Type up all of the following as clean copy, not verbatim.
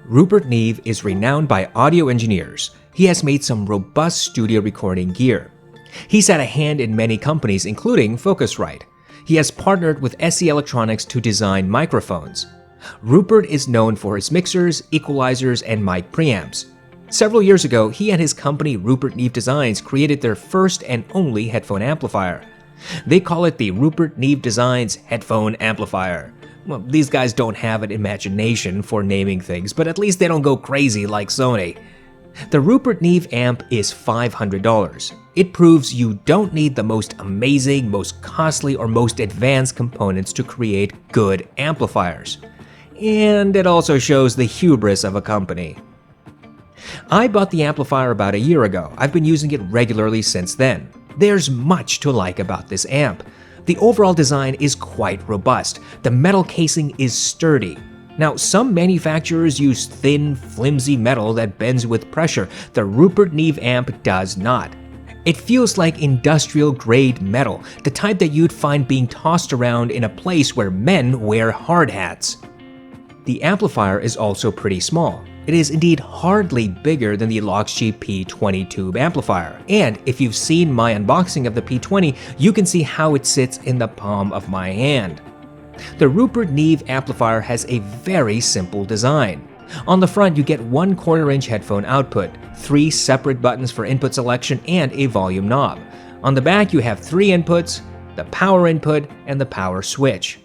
Rupert Neve is renowned by audio engineers. He has made some robust studio recording gear. He's had a hand in many companies, including Focusrite. He has partnered with SE Electronics to design microphones. Rupert is known for his mixers, equalizers, and mic preamps. Several years ago, he and his company Rupert Neve Designs created their first and only headphone amplifier. They call it the Rupert Neve Designs Headphone Amplifier. Well, these guys don't have an imagination for naming things, but at least they don't go crazy like Sony. The Rupert Neve amp is $500. It proves you don't need the most amazing, most costly, or most advanced components to create good amplifiers. And it also shows the hubris of a company. I bought the amplifier about a year ago. I've been using it regularly since then. There's much to like about this amp. The overall design is quite robust. The metal casing is sturdy. Now, some manufacturers use thin, flimsy metal that bends with pressure. The Rupert Neve amp does not. It feels like industrial-grade metal, the type that you'd find being tossed around in a place where men wear hard hats. The amplifier is also pretty small. It is indeed hardly bigger than the Loxi P20 tube amplifier. And if you've seen my unboxing of the P20, you can see how it sits in the palm of my hand. The Rupert Neve amplifier has a very simple design. On the front, you get 1/4-inch headphone output, 3 separate buttons for input selection, and a volume knob. On the back, you have 3 inputs, the power input, and the power switch.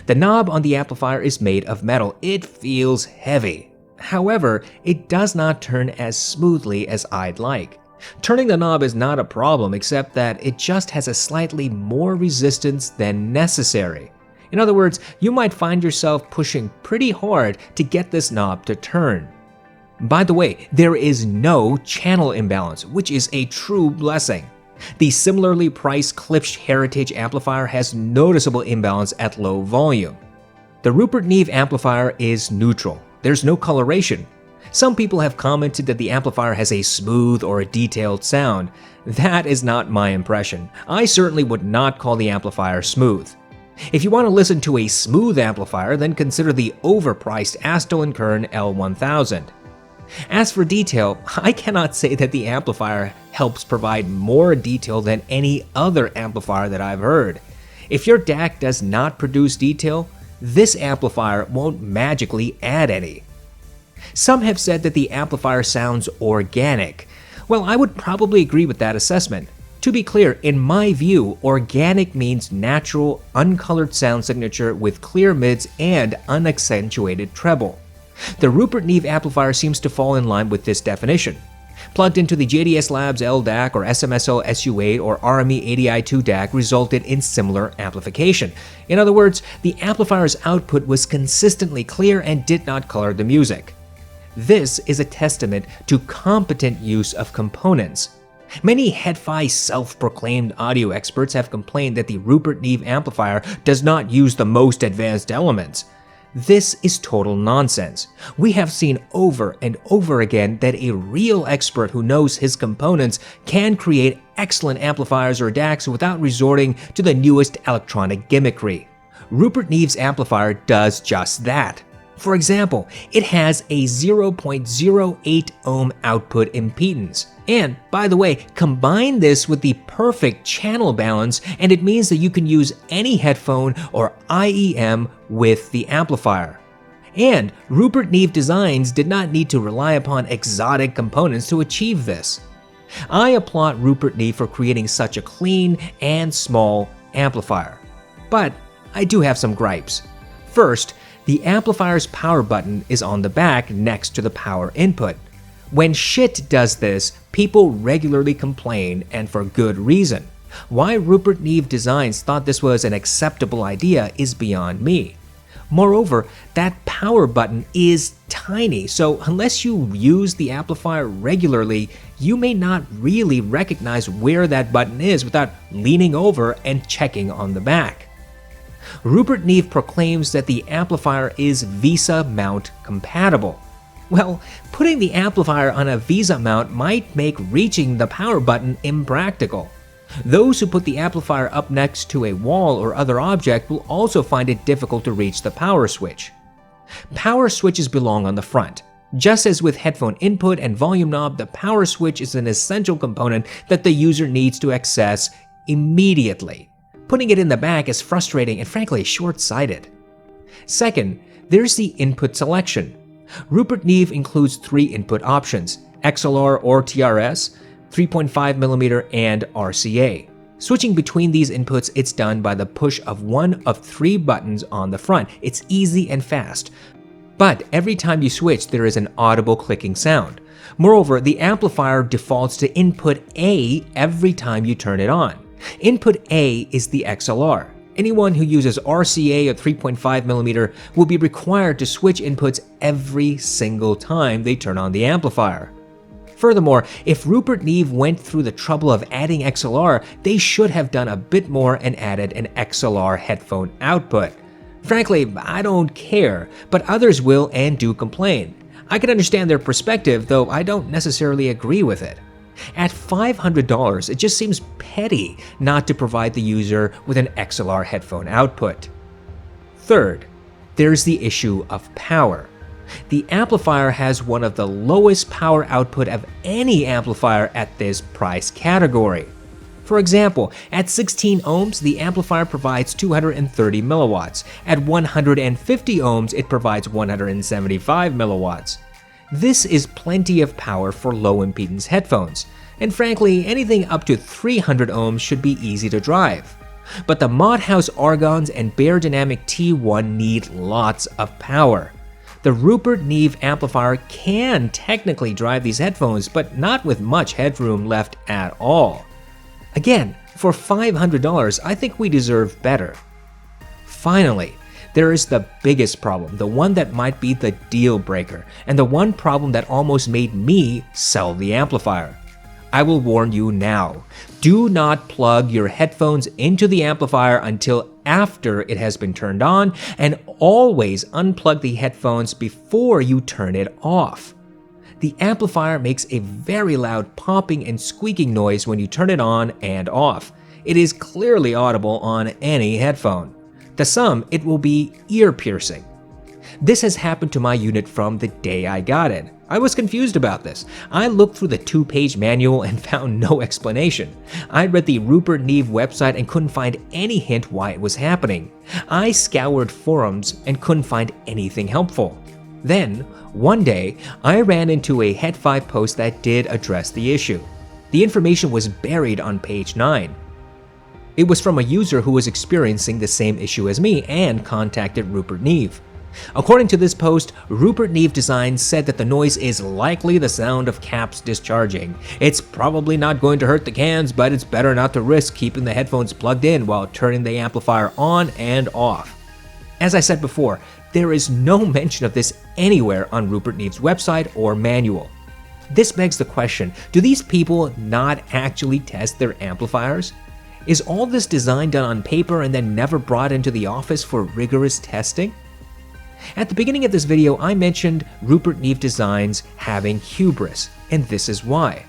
The knob on the amplifier is made of metal. It feels heavy. However, it does not turn as smoothly as I'd like. Turning the knob is not a problem, except that it just has a slightly more resistance than necessary. In other words, you might find yourself pushing pretty hard to get this knob to turn. By the way, there is no channel imbalance, which is a true blessing. The similarly priced Klipsch Heritage amplifier has noticeable imbalance at low volume. The Rupert Neve amplifier is neutral. There's no coloration. Some people have commented that the amplifier has a smooth or a detailed sound. That is not my impression. I certainly would not call the amplifier smooth. If you want to listen to a smooth amplifier, then consider the overpriced Astel & Kern L1000. As for detail, I cannot say that the amplifier helps provide more detail than any other amplifier that I've heard. If your DAC does not produce detail, this amplifier won't magically add any. Some have said that the amplifier sounds organic. Well, I would probably agree with that assessment. To be clear, in my view, organic means natural, uncolored sound signature with clear mids and unaccentuated treble. The Rupert Neve amplifier seems to fall in line with this definition. Plugged into the JDS Labs LDAC or SMSO SU8 or RME ADI2 DAC resulted in similar amplification. In other words, the amplifier's output was consistently clear and did not color the music. This is a testament to competent use of components. Many hifi self-proclaimed audio experts have complained that the Rupert Neve amplifier does not use the most advanced elements. This is total nonsense. We have seen over and over again that a real expert who knows his components can create excellent amplifiers or DACs without resorting to the newest electronic gimmickry. Rupert Neve's amplifier does just that. For example, it has a 0.08 ohm output impedance. And, by the way, combine this with the perfect channel balance and it means that you can use any headphone or IEM with the amplifier. And Rupert Neve Designs did not need to rely upon exotic components to achieve this. I applaud Rupert Neve for creating such a clean and small amplifier. But I do have some gripes. First, the amplifier's power button is on the back next to the power input. When shit does this, people regularly complain, and for good reason. Why Rupert Neve Designs thought this was an acceptable idea is beyond me. Moreover, that power button is tiny, so unless you use the amplifier regularly, you may not really recognize where that button is without leaning over and checking on the back. Rupert Neve proclaims that the amplifier is VESA mount compatible. Well, putting the amplifier on a VESA mount might make reaching the power button impractical. Those who put the amplifier up next to a wall or other object will also find it difficult to reach the power switch. Power switches belong on the front. Just as with headphone input and volume knob, the power switch is an essential component that the user needs to access immediately. Putting it in the back is frustrating and frankly short-sighted. Second, there's the input selection. Rupert Neve includes 3 input options: XLR or TRS, 3.5mm, and RCA. Switching between these inputs, it's done by the push of one of 3 buttons on the front. It's easy and fast. But every time you switch, there is an audible clicking sound. Moreover, the amplifier defaults to input A every time you turn it on. Input A is the XLR. Anyone who uses RCA or 3.5mm will be required to switch inputs every single time they turn on the amplifier. Furthermore, if Rupert Neve went through the trouble of adding XLR, they should have done a bit more and added an XLR headphone output. Frankly, I don't care, but others will and do complain. I can understand their perspective, though I don't necessarily agree with it. At $500, it just seems petty not to provide the user with an XLR headphone output. Third, there's the issue of power. The amplifier has one of the lowest power output of any amplifier at this price category. For example, at 16 ohms, the amplifier provides 230 milliwatts. At 150 ohms, it provides 175 milliwatts. This is plenty of power for low impedance headphones, and frankly, anything up to 300 ohms should be easy to drive. But the Modhouse Argons and Bear Dynamic T1 need lots of power. The Rupert Neve amplifier can technically drive these headphones, but not with much headroom left at all. Again, for $500, I think we deserve better. Finally, there is the biggest problem, the one that might be the deal breaker, and the one problem that almost made me sell the amplifier. I will warn you now, do not plug your headphones into the amplifier until after it has been turned on, and always unplug the headphones before you turn it off. The amplifier makes a very loud popping and squeaking noise when you turn it on and off. It is clearly audible on any headphone. To some, it will be ear-piercing. This has happened to my unit from the day I got it. I was confused about this. I looked through the 2-page manual and found no explanation. I read the Rupert Neve website and couldn't find any hint why it was happening. I scoured forums and couldn't find anything helpful. Then, one day, I ran into a Headphone post that did address the issue. The information was buried on page 9. It was from a user who was experiencing the same issue as me and contacted Rupert Neve. According to this post, Rupert Neve Design said that the noise is likely the sound of caps discharging. It's probably not going to hurt the cans, but it's better not to risk keeping the headphones plugged in while turning the amplifier on and off. As I said before, there is no mention of this anywhere on Rupert Neve's website or manual. This begs the question, do these people not actually test their amplifiers? Is all this design done on paper and then never brought into the office for rigorous testing? At the beginning of this video, I mentioned Rupert Neve Designs having hubris, and this is why.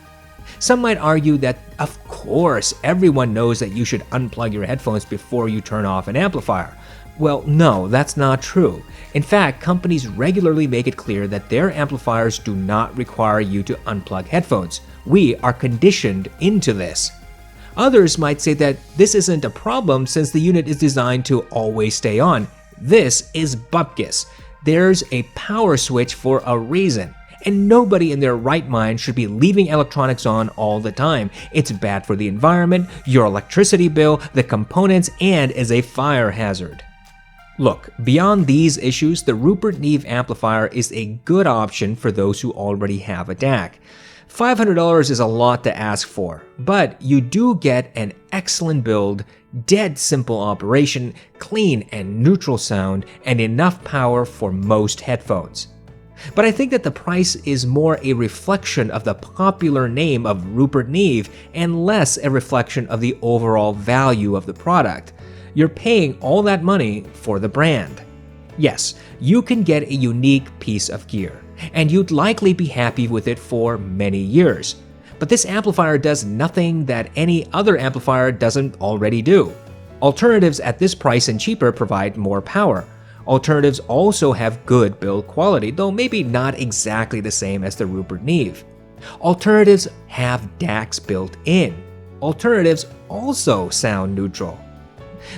Some might argue that, of course, everyone knows that you should unplug your headphones before you turn off an amplifier. Well, no, that's not true. In fact, companies regularly make it clear that their amplifiers do not require you to unplug headphones. We are conditioned into this. Others might say that this isn't a problem since the unit is designed to always stay on. This is bupkis. There's a power switch for a reason, and nobody in their right mind should be leaving electronics on all the time. It's bad for the environment, your electricity bill, the components, and is a fire hazard. Look, beyond these issues, the Rupert Neve amplifier is a good option for those who already have a DAC. $500 is a lot to ask for, but you do get an excellent build, dead simple operation, clean and neutral sound, and enough power for most headphones. But I think that the price is more a reflection of the popular name of Rupert Neve and less a reflection of the overall value of the product. You're paying all that money for the brand. Yes, you can get a unique piece of gear, and you'd likely be happy with it for many years. But this amplifier does nothing that any other amplifier doesn't already do. Alternatives at this price and cheaper provide more power. Alternatives also have good build quality, though maybe not exactly the same as the Rupert Neve. Alternatives have DACs built in. Alternatives also sound neutral.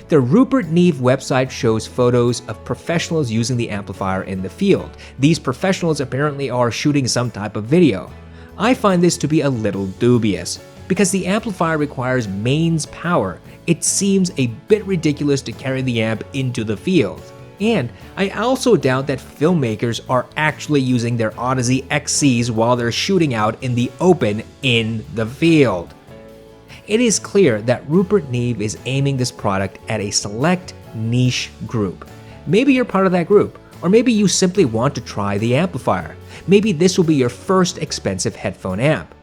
The Rupert Neve website shows photos of professionals using the amplifier in the field. These professionals apparently are shooting some type of video. I find this to be a little dubious. Because the amplifier requires mains power, it seems a bit ridiculous to carry the amp into the field. And I also doubt that filmmakers are actually using their Audeze XCs while they're shooting out in the open in the field. It is clear that Rupert Neve is aiming this product at a select niche group. Maybe you're part of that group, or maybe you simply want to try the amplifier. Maybe this will be your first expensive headphone amp.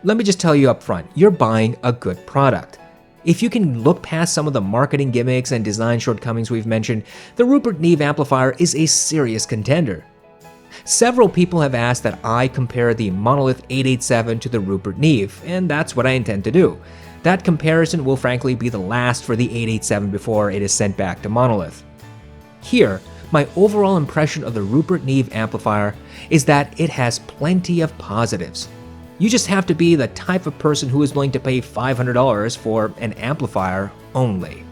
Let me just tell you up front, you're buying a good product. If you can look past some of the marketing gimmicks and design shortcomings we've mentioned, the Rupert Neve amplifier is a serious contender. Several people have asked that I compare the Monolith 887 to the Rupert Neve, and that's what I intend to do. That comparison will frankly be the last for the 887 before it is sent back to Monolith. Here, my overall impression of the Rupert Neve amplifier is that it has plenty of positives. You just have to be the type of person who is willing to pay $500 for an amplifier only.